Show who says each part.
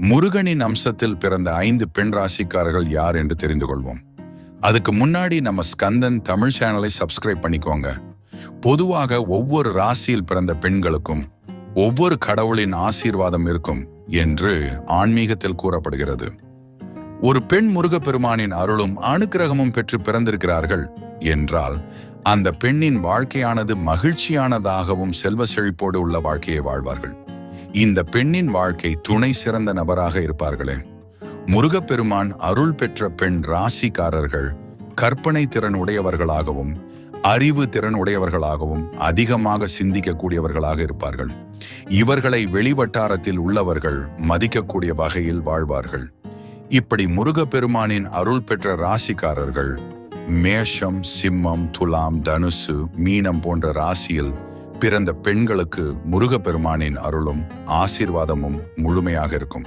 Speaker 1: முருகனின் அம்சத்தில் பிறந்த 5 பெண் ராசிக்காரர்கள் யார் என்று தெரிந்து கொள்வோம். அதுக்கு முன்னாடி நம்ம ஸ்கந்தன் தமிழ் சேனலை சப்ஸ்கிரைப் பண்ணிக்கோங்க. பொதுவாக ஒவ்வொரு ராசியில் பிறந்த பெண்களுக்கும் ஒவ்வொரு கடவுளின் ஆசீர்வாதம் இருக்கும் என்று ஆன்மீகத்தில் கூறப்படுகிறது. ஒரு பெண் முருகப்பெருமானின் அருளும் அனுக்கிரகமும் பெற்று பிறந்திருக்கிறார்கள் என்றால் அந்த பெண்ணின் வாழ்க்கையானது மகிழ்ச்சியானதாகவும் செல்வ செழிப்போடு உள்ள வாழ்க்கையை வாழ்வார்கள். இந்த பெண்ணின் வாழ்க்கை துணை சிறந்த நபராக இருப்பார்களே. முருகப்பெருமான் அருள் பெற்ற பெண் ராசிக்காரர்கள் கற்பனை திறன் உடையவர்களாகவும் அறிவு திறன் உடையவர்களாகவும் அதிகமாக சிந்திக்கக்கூடியவர்களாக இருப்பார்கள். இவர்களை வெளிவட்டாரத்தில் உள்ளவர்கள் மதிக்கக்கூடிய வகையில் வாழ்வார்கள். இப்படி முருகப்பெருமானின் அருள் பெற்ற ராசிக்காரர்கள் மேஷம், சிம்மம், துலாம், தனுசு, மீனம் போன்ற ராசியில் பிறந்த பெண்களுக்கு முருகப்பெருமானின் அருளும் ஆசீர்வாதமும் முழுமையாக இருக்கும்.